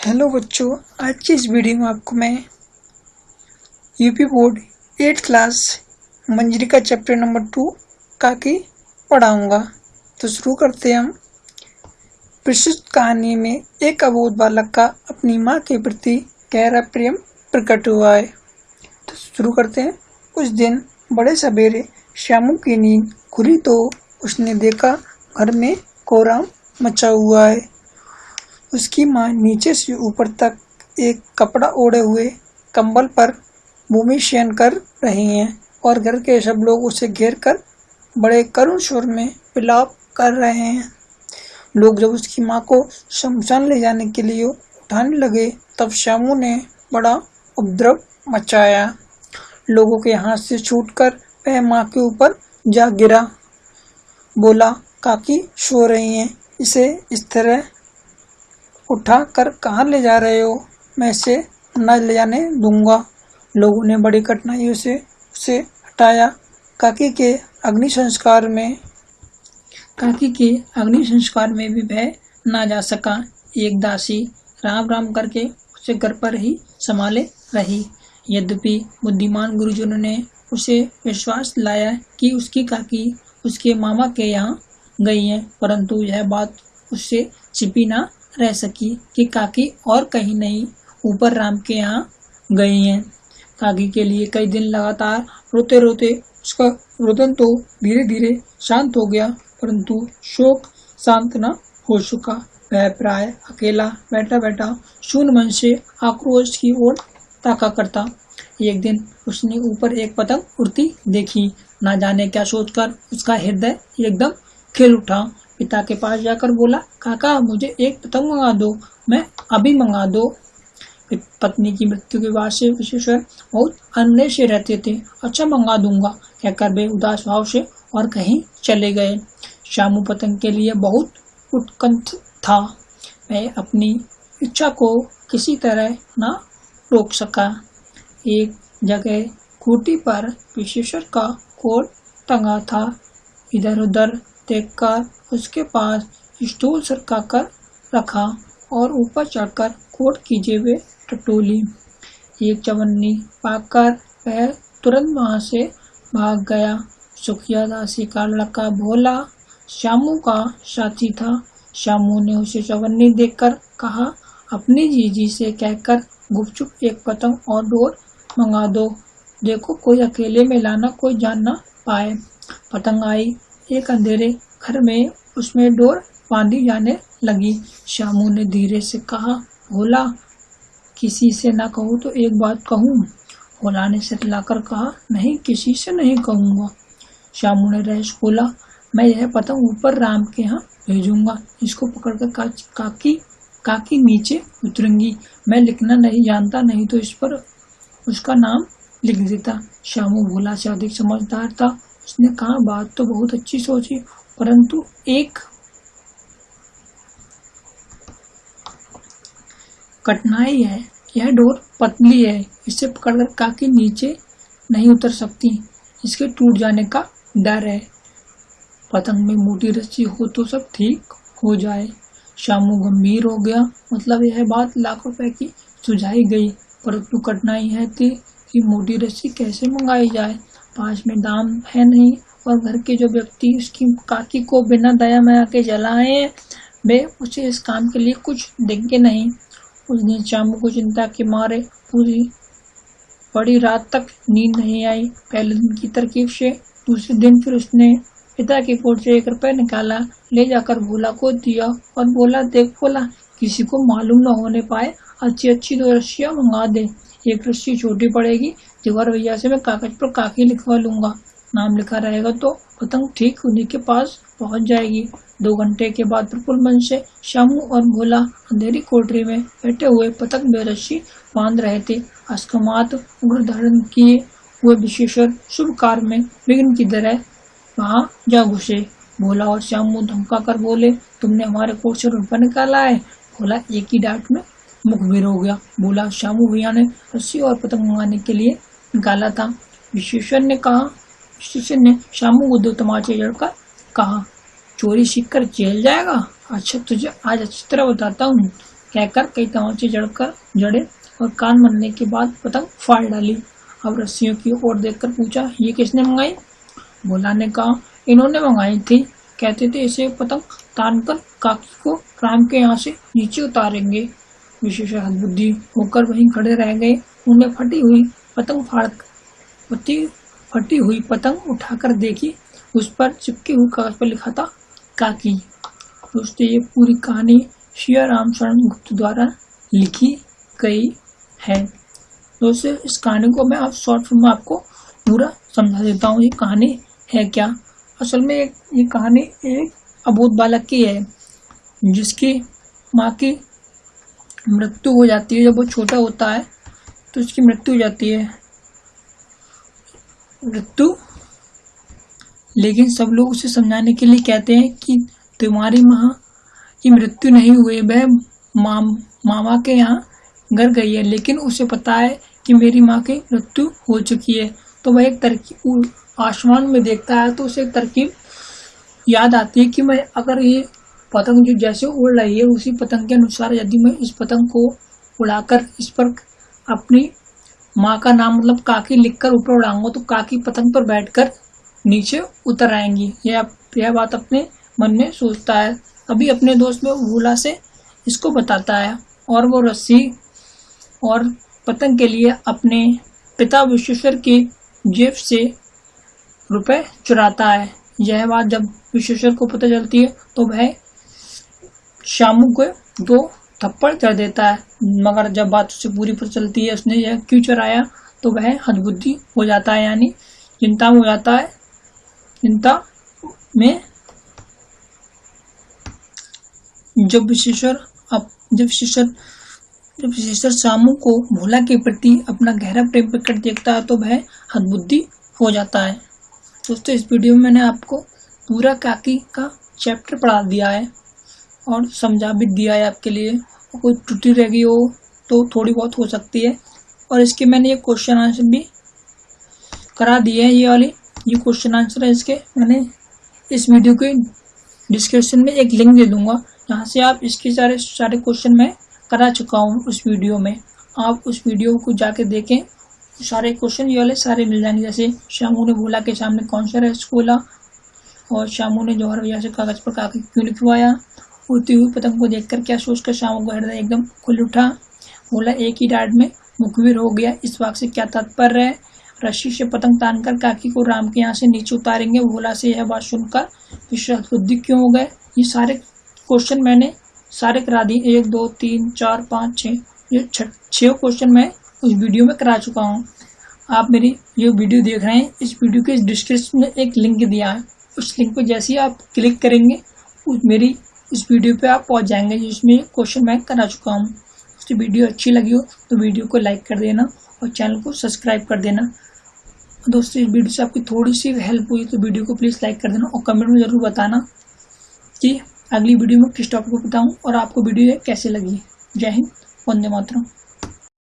Hello बच्चों, आज की इस वीडियो में आपको मैं यूपी बोर्ड 8th क्लास मंजरी का चैप्टर नंबर 2 काकी पढ़ाऊंगा। तो शुरू करते हैं हम। प्रस्तुत कहानी में एक अबोध बालक का अपनी माँ के प्रति गहरा प्रेम प्रकट हुआ है। तो शुरू करते हैं। उस दिन बड़े सवेरे श्यामू की नींद खुली तो उसने देखा घर में कोहराम मचा हुआ है। उसकी माँ नीचे से ऊपर तक एक कपड़ा ओढ़े हुए कंबल पर भूमि शयन कर रही हैं और घर के सब लोग उसे घेर कर बड़े करुण स्वर में विलाप कर रहे हैं। लोग जब उसकी माँ को शमशान ले जाने के लिए उठाने लगे तब श्यामू ने बड़ा उपद्रव मचाया। लोगों के हाथ से छूटकर वह माँ के ऊपर जा गिरा। बोला, काकी सो रही हैं, इसे इस तरह उठा कर कहाँ ले जा रहे हो? मैं इसे न ले जाने दूंगा। लोगों ने बड़ी कठिनाइयों से उसे हटाया। काकी के अग्नि संस्कार में भी वह ना जा सका। एक दासी राम राम करके उसे घर पर ही संभाले रही। यद्यपि बुद्धिमान गुरुजनों ने उसे विश्वास दिलाया कि उसकी काकी उसके मामा के यहाँ गई है, परंतु यह बात उससे छिपी ना रह सकी कि काकी और कहीं नहीं ऊपर राम के यहाँ गई हैं। काकी के लिए कई दिन लगातार रोते रोते उसका रोदन तो धीरे धीरे शांत हो गया, परंतु शोक शांत न हो सका। वह प्राय अकेला बैठा बैठा शून्य मन से आक्रोश की ओर ताका करता। एक दिन उसने ऊपर एक पतंग उड़ती देखी। न जाने क्या सोचकर उसका हृदय एकदम खिल उठा। पिता के पास जाकर बोला, काका मुझे एक पतंग मंगा दो, मैं अभी मंगा दो। पत्नी की मृत्यु के बाद से विशेश्वर बहुत अनड़े से रहते थे। अच्छा मंगा दूंगा कहकर वे उदास भाव से और कहीं चले गए। श्यामू पतंग के लिए बहुत उत्कंठ था। वह अपनी इच्छा को किसी तरह न रोक सका। एक जगह खूंटी पर विशेश्वर का कोट टंगा था। इधर उधर देखकर उसके पास स्टूल सरका कर रखा और ऊपर चढ़कर कोट की जेबें टटोली। एक चवन्नी पाकर वह तुरंत वहां से भाग गया। सुखिया दासी का लड़का भोला श्यामू का साथी था। श्यामू ने उसे चवन्नी देखकर कहा, अपनी जीजी से कहकर गुपचुप एक पतंग और डोर मंगा दो। देखो कोई अकेले में लाना, कोई जान ना पाए। पतंग आई। एक अंधेरे घर में उसमें डोर बांधी जाने लगी। श्यामू ने धीरे से कहा, भोला किसी से ना कहूँ तो एक बात कहूँ? भोला ने सितलाकर कहा, नहीं किसी से नहीं कहूँगा। श्यामू ने रहस्य बोला, मैं यह पतंग ऊपर राम के यहाँ भेजूंगा। इसको पकड़कर काकी नीचे उतरेंगी। मैं लिखना नहीं जानता, नहीं तो इस पर उसका नाम लिख देता। श्यामू भोला से अधिक समझदार था। उसने कहा, बात तो बहुत अच्छी सोची, परंतु एक कठिनाई है। यह डोर पतली है, इसे पकड़कर काकी नीचे नहीं उतर सकती। इसके टूट जाने का डर है। पतंग में मोटी रस्सी हो तो सब ठीक हो जाए। श्यामू गंभीर हो गया। मतलब यह बात लाख रुपए की सुझाई गई, परंतु कठिनाई है थी कि मोटी रस्सी कैसे मंगाई जाए। पास में दाम है नहीं और घर के जो व्यक्ति उसकी काकी को बिना दया माया के जलाए हैं, वे उसे इस काम के लिए कुछ देंगे नहीं। उस दिन श्यामू को चिंता के मारे पूरी बड़ी रात तक नींद नहीं आई। पहले दिन की तरकीब से दूसरे दिन फिर उसने पिता की कोट से 1 रुपया निकाला, ले जाकर भोला को दिया और बोला, देख भोला, किसी को मालूम न होने पाए अच्छी अच्छी 2 रस्सियाँ मंगा दे। एक रस्सी छोटी पड़ेगी, दीवार भैया से मैं कागज पर काकी लिखवा लूंगा। नाम लिखा रहेगा तो पतंग ठीक उन्हीं के पास पहुंच जाएगी। 2 घंटे के बाद प्रफुल्ल मन से श्यामू और भोला अंधेरी कोठरी में बैठे हुए पतंग बेरस्सी बांध रहे थे। अस्कमात उग्र धारण किए हुए विशेश्वर शुभ कार्य में विघ्न की तरह वहां जा घुसे। भोला और श्यामू धमका कर बोले, तुमने हमारे कोट से रुपया निकाला है? भोला एक ही डांट में मुखबिर हो गया। बोला, श्यामू भैया ने रस्सी और पतंग मंगाने के लिए निकाला था। विशेश्वर ने श्यामू को 2 तमाचे जड़कर कहा, चोरी सीख कर जेल जाएगा? अच्छा तुझे आज अच्छी तरह बताता हूँ कहकर कई तारों से जड़े और कान बनने के बाद पतंग फाड़ डाली। अब रस्सियों की ओर देखकर पूछा, ये किसने मंगाई? भोला ने कहा, इन्होंने मंगाई थी। कहते थे इसे पतंग तानकर काकी को राम के यहाँ से नीचे उतारेंगे। विशेषर हतबुद्धि होकर वहीं खड़े रह गए। उन्हें फटी हुई पतंग उठाकर देखी। उस पर चिपके हुए कागज पर लिखा था काकी। दोस्तों, ये पूरी कहानी श्री राम शरण गुप्त द्वारा लिखी गई है। दोस्तों, इस कहानी को मैं आप शॉर्ट फिल्म में आपको पूरा समझा देता हूँ। ये कहानी है क्या? असल में ये कहानी एक अबोध बालक की है जिसकी माँ की मृत्यु हो जाती है। जब वो छोटा होता है तो उसकी मृत्यु हो जाती है। लेकिन सब लोग उसे समझाने के लिए कहते हैं कि तुम्हारी माँ की मृत्यु नहीं हुई, वह मामा के यहाँ घर गई है। लेकिन उसे पता है कि मेरी माँ की मृत्यु हो चुकी है। तो वह एक तरकीब आसमान में देखता है, तो उसे एक तरकीब याद आती है कि मैं अगर ये पतंग जो जैसे उड़ रही है उसी पतंग के अनुसार यदि मैं इस पतंग को उड़ाकर इस पर अपनी माँ का नाम मतलब काकी लिखकर ऊपर उड़ाऊंगा तो काकी पतंग पर बैठकर नीचे उतर आएंगी। यह बात अपने मन में सोचता है। अभी अपने दोस्त में भोला से इसको बताता है और वो रस्सी और पतंग के लिए अपने पिता विश्वेश्वर की जेब से रुपए चुराता है। यह बात जब विश्वेश्वर को पता चलती है तो वह शामू को 2 थप्पड़ चढ़ देता है। मगर जब बात उसे पूरी पता चलती है उसने यह क्यों चुराया तो वह हतबुद्धि हो जाता है, यानी चिंता में हो जाता है। चिंता में जब विश्वेश्वर शामू को भोला के प्रति अपना गहरा प्रेम प्रकट देखता है तो वह हतबुद्धि हो जाता है। दोस्तों, इस वीडियो में मैंने आपको पूरा काकी का चैप्टर पढ़ा दिया है और समझा भी दिया है आपके लिए। कोई त्रुटि रह गई हो तो थोड़ी बहुत हो सकती है। और इसके मैंने ये क्वेश्चन आंसर भी करा दिए हैं। ये क्वेश्चन आंसर है इसके। मैंने इस वीडियो के डिस्क्रिप्शन में एक लिंक दे दूंगा जहाँ से आप इसके सारे क्वेश्चन मैं करा चुका हूँ उस वीडियो में। आप उस वीडियो को जाके देखें, सारे क्वेश्चन ये वाले सारे मिल जाएंगे। जैसे शामू ने भोला के सामने कौन सा रहस्य खोला और शामू ने जौहर भैया से कागज पर काकी क्यों लिखवाया, उड़ती हुई पतंग को देखकर क्या सोचकर शामू का हृदय एकदम खुल उठा, भोला एक ही डांट में मुखबिर हो गया, इस वाक्य से क्या तात्पर्य है, रस्सी से पतंग तानकर काकी को राम के यहाँ से नीचे उतारेंगे, भोला से यह बात सुनकर विश्वास बुद्धि क्यों हो गए। ये सारे क्वेश्चन मैंने सारे करा दिए। 1 2 3 4 5 6 ये 6 क्वेश्चन मैं उस वीडियो में करा चुका हूँ। आप मेरी जो वीडियो देख रहे हैं इस वीडियो के डिस्क्रिप्शन में एक लिंक दिया है। उस लिंक पर जैसे ही आप क्लिक करेंगे मेरी इस वीडियो पे आप पहुंच जाएंगे जिसमें क्वेश्चन मैं करा चुका हूँ। तो वीडियो अच्छी लगी हो तो वीडियो को लाइक कर देना और चैनल को सब्सक्राइब कर देना। दोस्तों, इस वीडियो से आपकी थोड़ी सी हेल्प हुई तो वीडियो को प्लीज़ लाइक कर देना और कमेंट में ज़रूर बताना कि अगली वीडियो में किस टॉपिक को बताऊँ और आपको वीडियो कैसे लगी। जय हिंद, वंदे मातरम।